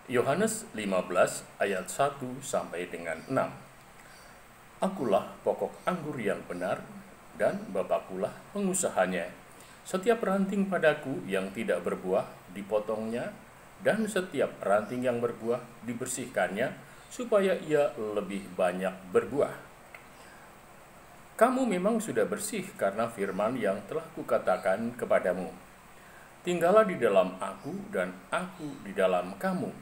Yohanes 15 ayat 1 sampai dengan 6. Akulah pokok anggur yang benar dan Bapakkulah pengusahanya. Setiap ranting padaku yang tidak berbuah dipotongnya, dan setiap ranting yang berbuah dibersihkannya, supaya ia lebih banyak berbuah. Kamu memang sudah bersih karena firman yang telah kukatakan kepadamu. Tinggallah di dalam aku dan aku di dalam kamu.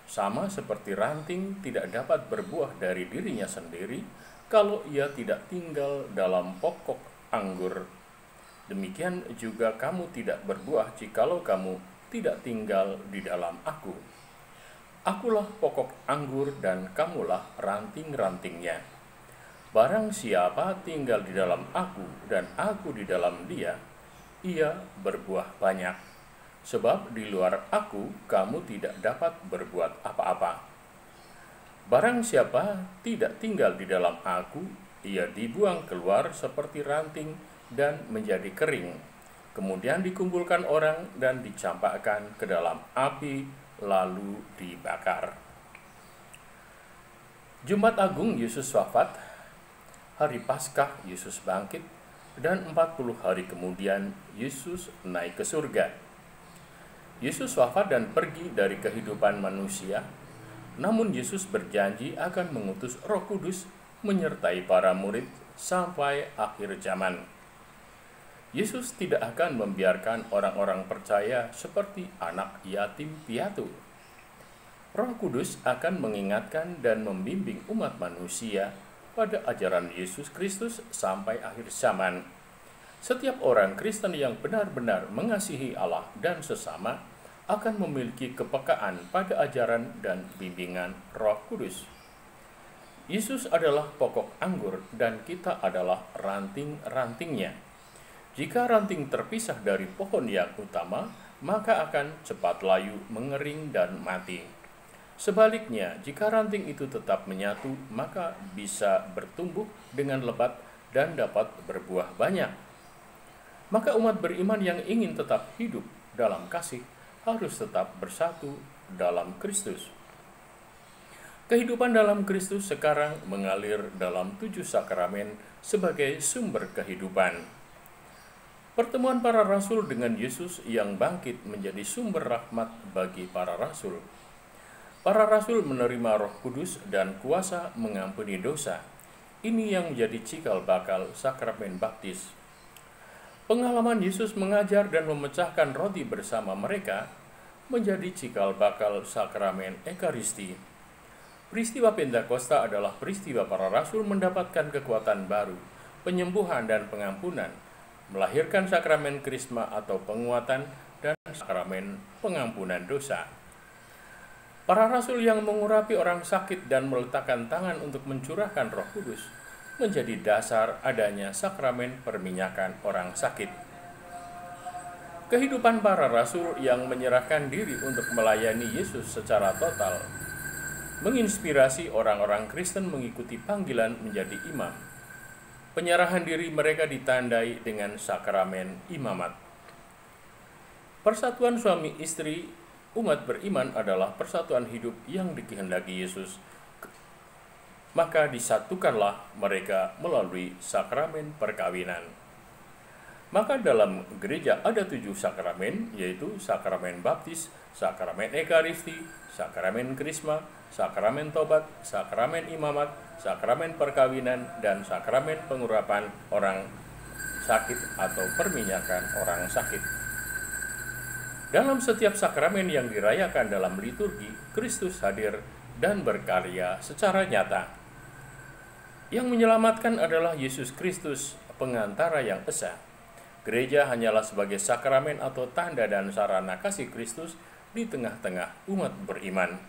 Sama seperti ranting tidak dapat berbuah dari dirinya sendiri kalau ia tidak tinggal dalam pokok anggur. Demikian juga kamu tidak berbuah jikalau kamu tidak tinggal di dalam aku. Akulah pokok anggur dan kamulah ranting-rantingnya. Barang siapa tinggal di dalam aku dan aku di dalam dia, ia berbuah banyak. Sebab di luar aku, kamu tidak dapat berbuat apa-apa. Barang siapa tidak tinggal di dalam aku, ia dibuang keluar seperti ranting dan menjadi kering. Kemudian dikumpulkan orang dan dicampakkan ke dalam api, lalu dibakar. Jumat Agung Yesus wafat, hari Paskah Yesus bangkit, dan 40 hari kemudian Yesus naik ke surga. Yesus wafat dan pergi dari kehidupan manusia, namun Yesus berjanji akan mengutus Roh Kudus menyertai para murid sampai akhir zaman. Yesus tidak akan membiarkan orang-orang percaya seperti anak yatim piatu. Roh Kudus akan mengingatkan dan membimbing umat manusia pada ajaran Yesus Kristus sampai akhir zaman. Setiap orang Kristen yang benar-benar mengasihi Allah dan sesama akan memiliki kepekaan pada ajaran dan bimbingan Roh Kudus. Yesus adalah pokok anggur dan kita adalah ranting-rantingnya. Jika ranting terpisah dari pohon yang utama, maka akan cepat layu, mengering, dan mati. Sebaliknya, jika ranting itu tetap menyatu, maka bisa bertumbuh dengan lebat dan dapat berbuah banyak. Maka umat beriman yang ingin tetap hidup dalam kasih harus tetap bersatu dalam Kristus. Kehidupan dalam Kristus sekarang mengalir dalam 7 sakramen sebagai sumber kehidupan. Pertemuan para rasul dengan Yesus yang bangkit menjadi sumber rahmat bagi para rasul. Para rasul menerima Roh Kudus dan kuasa mengampuni dosa. Ini yang menjadi cikal bakal sakramen baptis. Pengalaman Yesus mengajar dan memecahkan roti bersama mereka menjadi cikal bakal sakramen Ekaristi. Peristiwa Pentakosta adalah peristiwa para rasul mendapatkan kekuatan baru, penyembuhan dan pengampunan, melahirkan sakramen Krisma atau penguatan dan sakramen pengampunan dosa. Para rasul yang mengurapi orang sakit dan meletakkan tangan untuk mencurahkan Roh Kudus menjadi dasar adanya sakramen perminyakan orang sakit. Kehidupan para rasul yang menyerahkan diri untuk melayani Yesus secara total menginspirasi orang-orang Kristen mengikuti panggilan menjadi imam. Penyerahan diri mereka ditandai dengan sakramen imamat. Persatuan suami istri umat beriman adalah persatuan hidup yang dikehendaki Yesus. Maka disatukanlah mereka melalui sakramen perkawinan. Maka dalam gereja ada 7 sakramen, yaitu sakramen baptis, sakramen Ekaristi, sakramen Krisma, sakramen tobat, sakramen imamat, sakramen perkawinan, dan sakramen pengurapan orang sakit atau perminyakan orang sakit. Dalam setiap sakramen yang dirayakan dalam liturgi, Kristus hadir dan berkarya secara nyata. Yang menyelamatkan adalah Yesus Kristus, pengantara yang esa. Gereja hanyalah sebagai sakramen atau tanda dan sarana kasih Kristus di tengah-tengah umat beriman.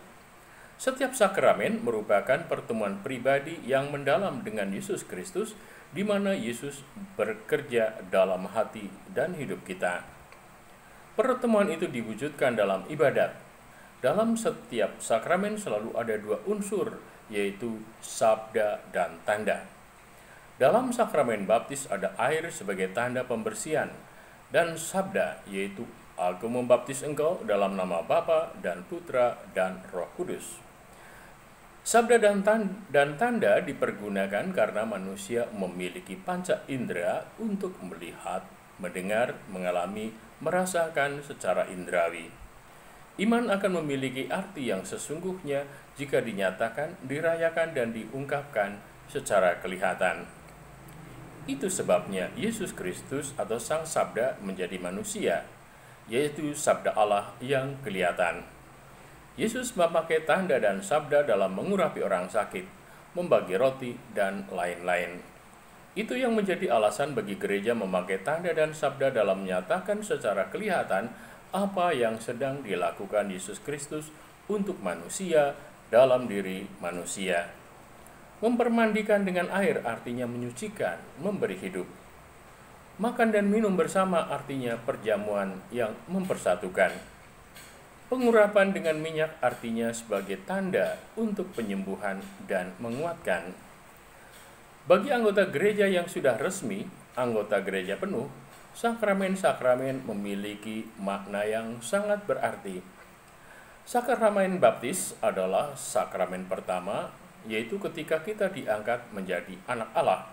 Setiap sakramen merupakan pertemuan pribadi yang mendalam dengan Yesus Kristus, di mana Yesus bekerja dalam hati dan hidup kita. Pertemuan itu diwujudkan dalam ibadat. Dalam setiap sakramen selalu ada 2 unsur, yaitu sabda dan tanda. Dalam sakramen baptis ada air sebagai tanda pembersihan, dan sabda yaitu Aku membaptis engkau dalam nama Bapa dan Putra dan Roh Kudus. Sabda dan tanda dipergunakan karena manusia memiliki panca indera untuk melihat, mendengar, mengalami, merasakan secara indrawi. Iman akan memiliki arti yang sesungguhnya jika dinyatakan, dirayakan, dan diungkapkan secara kelihatan. Itu sebabnya Yesus Kristus atau Sang Sabda menjadi manusia, yaitu Sabda Allah yang kelihatan. Yesus memakai tanda dan sabda dalam mengurapi orang sakit, membagi roti, dan lain-lain. Itu yang menjadi alasan bagi gereja memakai tanda dan sabda dalam menyatakan secara kelihatan apa yang sedang dilakukan Yesus Kristus untuk manusia dalam diri manusia. Mempermandikan dengan air artinya menyucikan, memberi hidup. Makan dan minum bersama artinya perjamuan yang mempersatukan. Pengurapan dengan minyak artinya sebagai tanda untuk penyembuhan dan menguatkan. Bagi anggota gereja yang sudah resmi, anggota gereja penuh, sakramen-sakramen memiliki makna yang sangat berarti. Sakramen baptis adalah sakramen pertama, yaitu ketika kita diangkat menjadi anak Allah.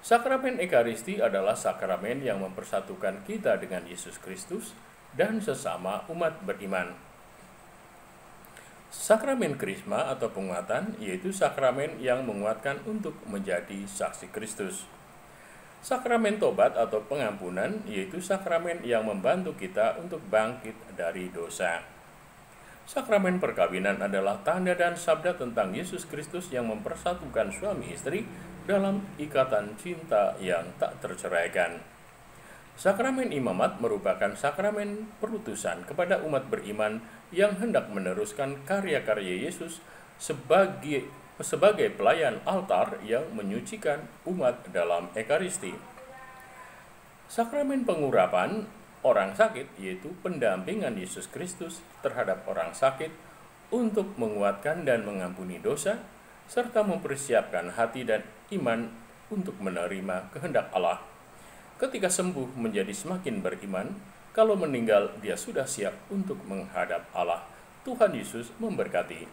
Sakramen Ekaristi adalah sakramen yang mempersatukan kita dengan Yesus Kristus dan sesama umat beriman. Sakramen Krisma atau penguatan yaitu sakramen yang menguatkan untuk menjadi saksi Kristus. Sakramen Tobat atau pengampunan yaitu sakramen yang membantu kita untuk bangkit dari dosa. Sakramen perkawinan adalah tanda dan sabda tentang Yesus Kristus yang mempersatukan suami istri dalam ikatan cinta yang tak terceraikan. Sakramen imamat merupakan sakramen perutusan kepada umat beriman yang hendak meneruskan karya-karya Yesus sebagai pelayan altar yang menyucikan umat dalam Ekaristi. Sakramen pengurapan orang sakit yaitu pendampingan Yesus Kristus terhadap orang sakit untuk menguatkan dan mengampuni dosa, serta mempersiapkan hati dan iman untuk menerima kehendak Allah. Ketika sembuh menjadi semakin beriman, kalau meninggal dia sudah siap untuk menghadap Allah. Tuhan Yesus memberkati.